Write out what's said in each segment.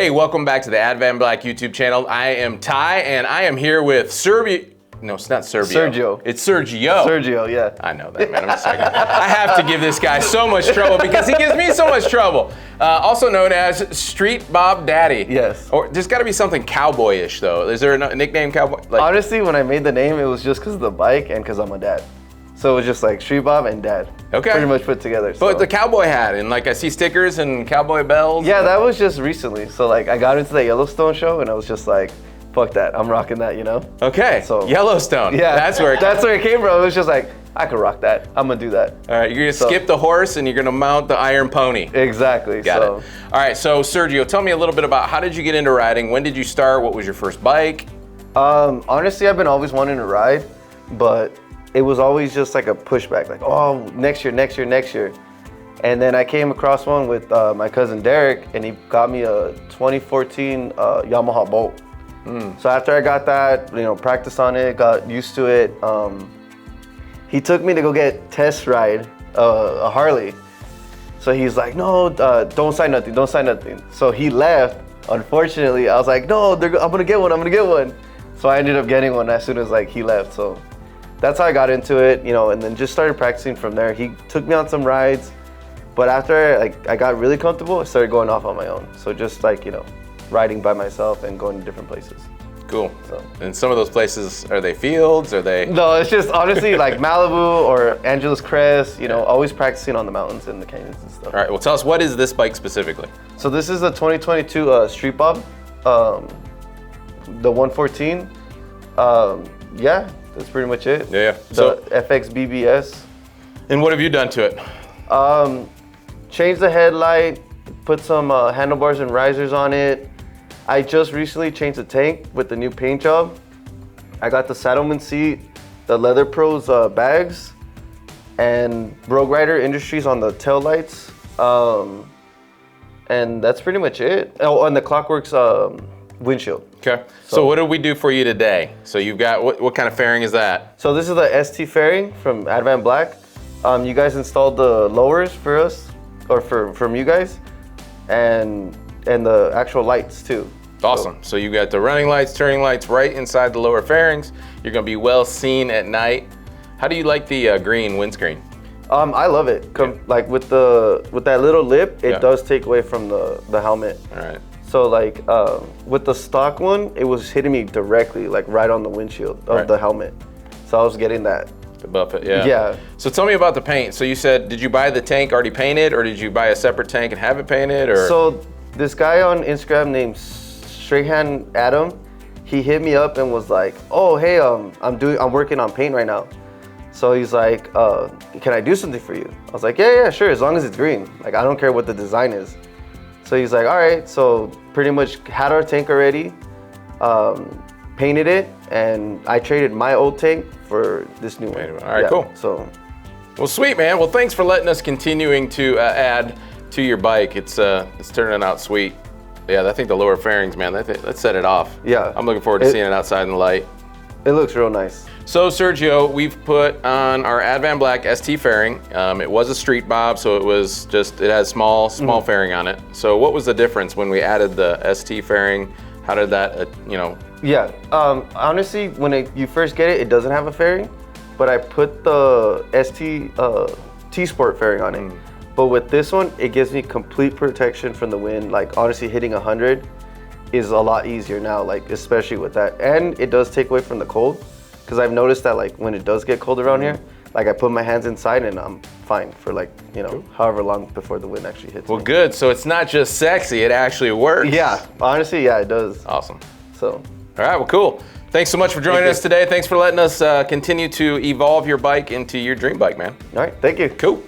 Hey, welcome back to the Advanblack YouTube channel. I am Ty, and I am here with Sergio. No, it's not Sergio. Sergio. It's Sergio. Sergio, yeah. I know that, man. I'm just saying. I have to give this guy so much trouble because he gives me so much trouble. Also known as Street Bob Daddy. Yes. Or there's got to be something cowboyish though. Is there a nickname cowboy? Like, honestly, when I made the name, it was just because of the bike and because I'm a dad. So it was just like Street Bob and Dad. Okay. Pretty much put together. But the cowboy hat and like I see stickers and cowboy bells. Yeah, that was just recently. So like I got into the Yellowstone show and I was just like, fuck that, I'm rocking that, you know? Okay, so Yellowstone. Yeah, that's where it came from. It was just like, I could rock that. I'm gonna do that. All right, you're gonna skip the horse and you're gonna mount the iron pony. Exactly. Got it. All right, so Sergio, tell me a little bit about how did you get into riding? When did you start? What was your first bike? Honestly, I've been always wanting to ride, but it was always just like a pushback, like, oh, next year. And then I came across one with my cousin Derek, and he got me a 2014 Yamaha Bolt. So after I got that, you know, practiced on it, got used to it, he took me to go get test ride a Harley. So he's like, no, don't sign nothing. So he left. Unfortunately, I was like, no, I'm gonna get one. So I ended up getting one as soon as like he left. So that's how I got into it, you know, and then just started practicing from there. He took me on some rides, but after I got really comfortable, I started going off on my own. So just like, you know, riding by myself and going to different places. Cool. So, and some of those places, are they fields? Are they? No, it's just honestly like Malibu or Angeles Crest, you know, always practicing on the mountains and the canyons and stuff. All right, well tell us, what is this bike specifically? So this is the 2022 Street Bob, the 114. Yeah, that's pretty much it. Yeah. The FX BBS. And what have you done to it? Changed the headlight, put some handlebars and risers on it. I just recently changed the tank with the new paint job. I got the Saddleman seat, the Leather Pros bags, and Rogue Rider Industries on the tail lights. And that's pretty much it. Oh, and the Clockworks windshield. Okay. So what did we do for you today? So you've got, what kind of fairing is that? So this is the ST fairing from Advanblack. You guys installed the lowers for us, or from you guys, and the actual lights too. Awesome. So you got the running lights, turning lights right inside the lower fairings. You're gonna be well seen at night. How do you like the green windscreen? I love it. Like with that little lip, it does take away from the helmet. All right. So like with the stock one, it was hitting me directly, like right on the windshield of the helmet. So I was getting that. To buff it, yeah. Yeah. So tell me about the paint. So you said, did you buy the tank already painted, or did you buy a separate tank and have it painted, or? So this guy on Instagram named Strayhand Adam, he hit me up and was like, oh hey, I'm working on paint right now. So he's like, can I do something for you? I was like, yeah, sure, as long as it's green. Like I don't care what the design is. So he's like, all right. So pretty much had our tank already, painted it, and I traded my old tank for this new one. All right, cool. So, well, sweet, man. Well, thanks for letting us continuing to add to your bike. It's turning out sweet. Yeah, I think the lower fairings, man, let's set it off. Yeah. I'm looking forward to seeing it outside in the light. It looks real nice. So Sergio, we've put on our Advanblack ST fairing. It was a Street Bob, so it has small fairing on it. So what was the difference when we added the ST fairing? How did that, Yeah, honestly, when you first get it, it doesn't have a fairing, but I put the ST T-Sport fairing on it. But with this one, it gives me complete protection from the wind. Like honestly, hitting 100 is a lot easier now, like especially with that. And it does take away from the cold, because I've noticed that like when it does get cold around here, like I put my hands inside and I'm fine for like, you know, however long before the wind actually hits me. Well, good. So it's not just sexy, it actually works. Yeah, honestly, yeah, it does. Awesome. So. All right, well, cool. Thanks so much for joining us today. Thanks for letting us continue to evolve your bike into your dream bike, man. All right, thank you. Cool.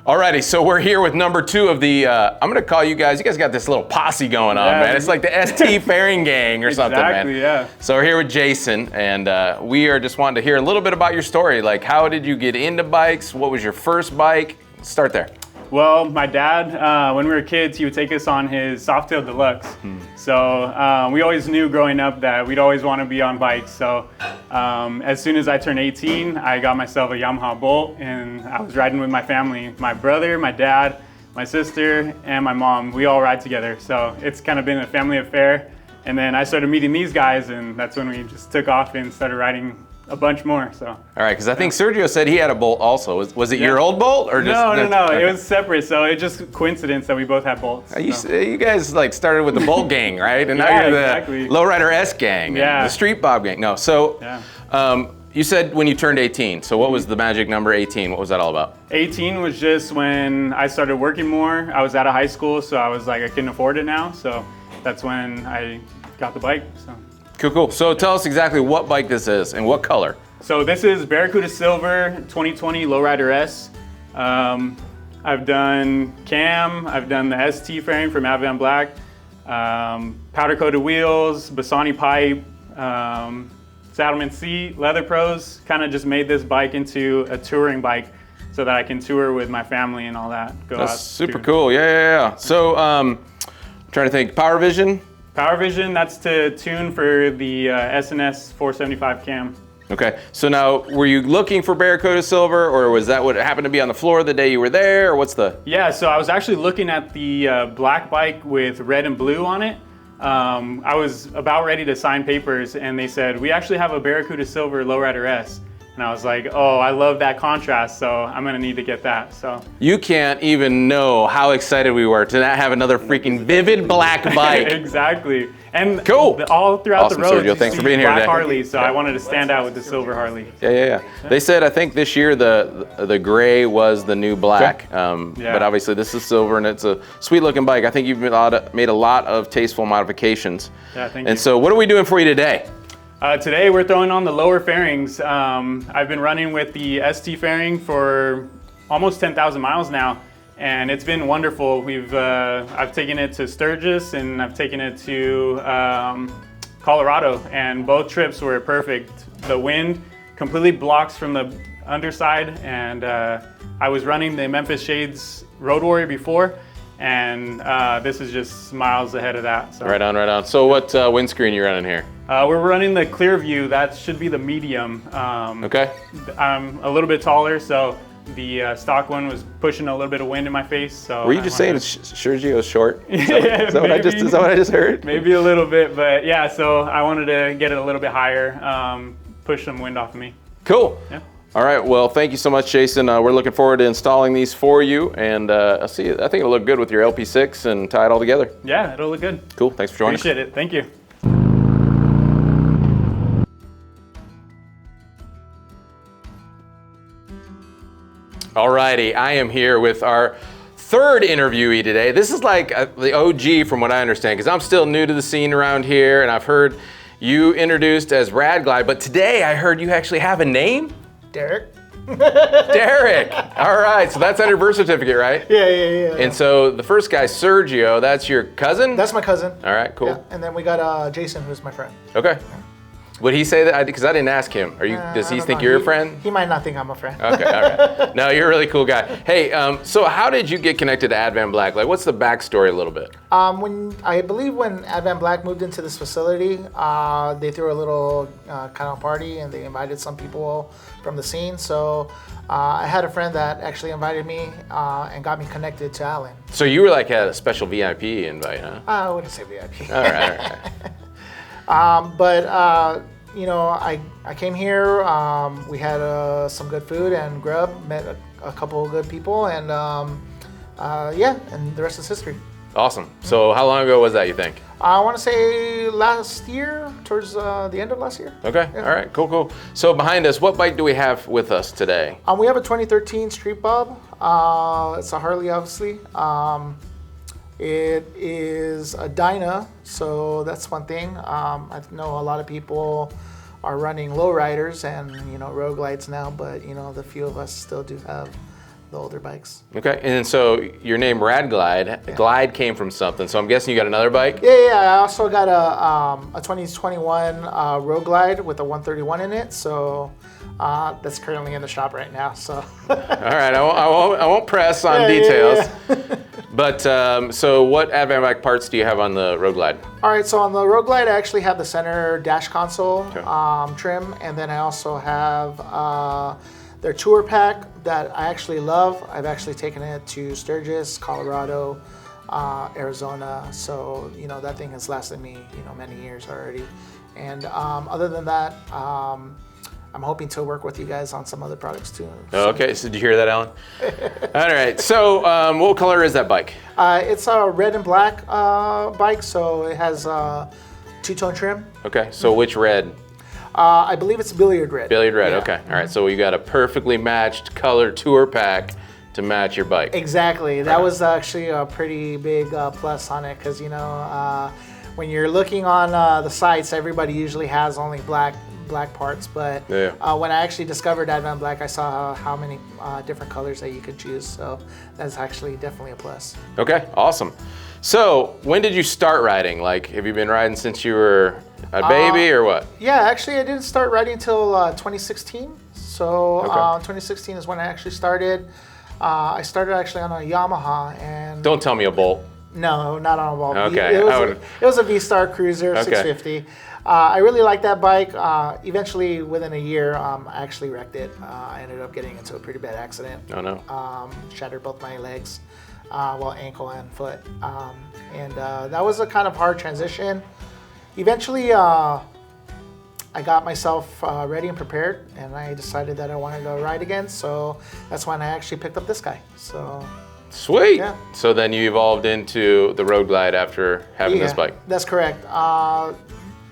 Alrighty, so we're here with number 2 of the, I'm gonna call you guys got this little posse going on, man. It's like the ST fairing gang or something, man. Exactly, yeah. So we're here with Jason, and we are just wanting to hear a little bit about your story. Like, how did you get into bikes? What was your first bike? Start there. Well, my dad, when we were kids, he would take us on his Softail Deluxe. So we always knew growing up that we'd always want to be on bikes. So as soon as I turned 18, I got myself a Yamaha Bolt, and I was riding with my family. My brother, my dad, my sister, and my mom. We all ride together. So it's kind of been a family affair. And then I started meeting these guys, and that's when we just took off and started riding a bunch more. So. All right, because I think Sergio said he had a Bolt also. Was it your old Bolt or just? No. Okay. It was separate. So it's just coincidence that we both have Bolts. You guys like started with the Bolt gang, right? And now you're the Lowrider S gang, the Street Bob gang. No, so you said when you turned 18. So what was the magic number 18? What was that all about? 18 was just when I started working more. I was out of high school, so I was like, I couldn't afford it now. So that's when I got the bike. So. Cool. So tell us exactly what bike this is and what color. So this is Barracuda Silver 2020 Lowrider S. I've done cam, I've done the ST fairing from Advanblack, powder coated wheels, Bassani pipe, saddleman seat, leather pros. Kind of just made this bike into a touring bike so that I can tour with my family and all that. That's super cool. Yeah. So trying to think, Power Vision? Power Vision, that's to tune for the SNS 475 cam. Okay, so now were you looking for Barracuda Silver, or was that what happened to be on the floor the day you were there, or what's the? Yeah, so I was actually looking at the black bike with red and blue on it. I was about ready to sign papers, and they said, we actually have a Barracuda Silver Lowrider S. And I was like, oh, I love that contrast, so I'm gonna need to get that. So you can't even know how excited we were to not have another freaking vivid black bike. Exactly. And cool. All throughout the road, Sergio, thanks for being here black today. Harley, so I wanted to stand out with the silver Harley. Yeah. They said I think this year the gray was the new black, but obviously this is silver, and it's a sweet looking bike. I think you've made a lot of tasteful modifications. Yeah, thank you. And so what are we doing for you today? Today we're throwing on the lower fairings. I've been running with the ST fairing for almost 10,000 miles now, and it's been wonderful. I've taken it to Sturgis and I've taken it to Colorado, and both trips were perfect. The wind completely blocks from the underside, and I was running the Memphis Shades Road Warrior before, and this is just miles ahead of that. So. Right on. So what windscreen are you running here? We're running the Clearview. That should be the medium. Okay. I'm a little bit taller, so the stock one was pushing a little bit of wind in my face. So were you just saying Sergio's short? Is that what I just heard? Maybe a little bit, but yeah. So I wanted to get it a little bit higher, push some wind off of me. Cool. Yeah. All right, well, thank you so much, Jason. We're looking forward to installing these for you, and I think it'll look good with your LP6 and tie it all together. Yeah, it'll look good. Cool, thanks for joining us. Appreciate it, thank you. All righty, I am here with our third interviewee today. This is like the OG from what I understand, because I'm still new to the scene around here, and I've heard you introduced as Rad Glide, but today I heard you actually have a name? Derek. Derek. All right, so that's on your birth certificate, right? Yeah. And so the first guy, Sergio, that's your cousin? That's my cousin. All right, cool. Yeah. And then we got Jason, who's my friend. Okay. Would he say that? Because I didn't ask him. Does he think you're a friend? He might not think I'm a friend. Okay, all right. No, you're a really cool guy. Hey, so how did you get connected to Advanblack? Like, what's the backstory a little bit? When Advanblack moved into this facility, they threw a little kind of party, and they invited some people from the scene. So I had a friend that actually invited me and got me connected to Alan. So you were like had a special VIP invite, huh? I wouldn't say VIP. All right. I came here, we had some good food and grub, met a couple of good people, and and the rest is history. Awesome. So how long ago was that, you think? I want to say last year, towards the end of last year. Okay, yeah. All right, cool. So behind us, what bike do we have with us today? We have a 2013 Street Bob. It's a Harley, obviously. It is a Dyna, so that's one thing. I know a lot of people are running lowriders and Road Glides now, but the few of us still do have the older bikes. Okay, and so your name Rad Glide, Glide came from something. So I'm guessing you got another bike? Yeah. I also got a 2021 Road Glide with a 131 in it. So that's currently in the shop right now. So. All right, I won't press on details. But so what Advanblack parts do you have on the Road Glide? All right, so on the Road Glide, I actually have the center dash console trim, and then I also have their tour pack that I actually love. I've actually taken it to Sturgis, Colorado, Arizona. So, you know, that thing has lasted me, you know, many years already. And other than that, I'm hoping to work with you guys on some other products too. Okay, so did you hear that, Alan? All right, so what color is that bike? It's a red and black bike, so it has two-tone trim. Okay, so which red? I believe it's billiard red. Billiard red, okay. All right, so you got a perfectly matched color tour pack to match your bike. Exactly. That was actually a pretty big plus on it because, you know, when you're looking on the sites, everybody usually has only black parts, but when I actually discovered Advanblack, I saw how many different colors that you could choose, so that's actually definitely a plus. Okay, awesome. So when did you start riding? Like, have you been riding since you were a baby or what? Yeah, actually I didn't start riding until 2016, so 2016 is when I actually started. I started actually on a Yamaha, and Don't tell me a Bolt. No, not on a Bolt. Okay, it was a V-Star Cruiser 650. I really liked that bike. Eventually, within a year, I actually wrecked it. I ended up getting into a pretty bad accident. Oh no. Shattered both my legs, well, ankle and foot. And that was a kind of hard transition. Eventually, I got myself ready and prepared, and I decided that I wanted to ride again. So that's when I actually picked up this guy. So. Sweet. Yeah. So then you evolved into the Road Glide after having this bike. That's correct.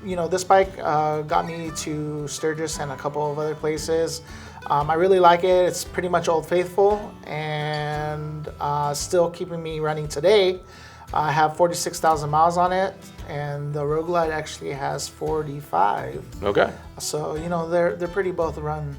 You know, this bike got me to Sturgis and a couple of other places. I really like it. It's pretty much Old Faithful and still keeping me running today. I have 46,000 miles on it, and the Road Glide actually has 45. Okay. So, you know, they're pretty both run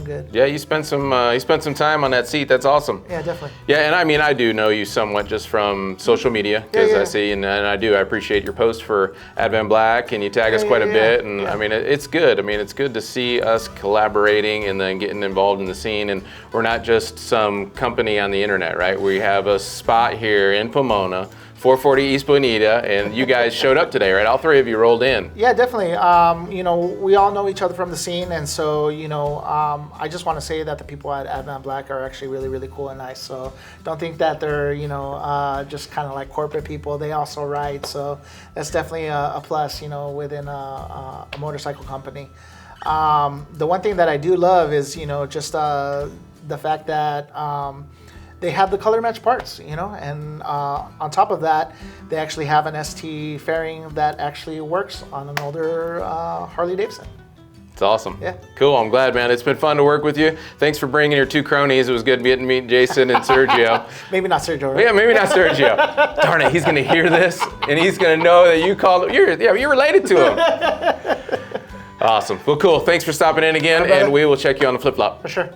good. Yeah, you spent some time on that seat. That's awesome. Yeah, definitely. Yeah, and I mean, I do know you somewhat just from social media because I see, and I appreciate your post for Advanblack, and you tag us quite a bit, and I mean, it's good. I mean, it's good to see us collaborating and then getting involved in the scene, and we're not just some company on the internet, right? We have a spot here in Pomona, 440 East Bonita, and you guys showed up today, right? All three of you rolled in. Yeah, definitely. You know, we all know each other from the scene, and so, you know, I just want to say that the people at Advanblack are actually really, really cool and nice. So don't think that they're, you know, just kind of like corporate people. They also ride, so that's definitely a plus, you know, within a motorcycle company. The one thing that I do love is, you know, just the fact that they have the color match parts, you know, and on top of that, they actually have an ST fairing that actually works on an older Harley Davidson. It's awesome. Yeah. Cool. I'm glad, man. It's been fun to work with you. Thanks for bringing your two cronies. It was good getting to meet Jason and Sergio. Maybe not Sergio, right? Yeah, maybe not Sergio. Darn it, he's going to hear this, and he's going to know that you called him. You're related to him. Awesome. Well, cool. Thanks for stopping in again, and we will check you on the flip-flop. For sure.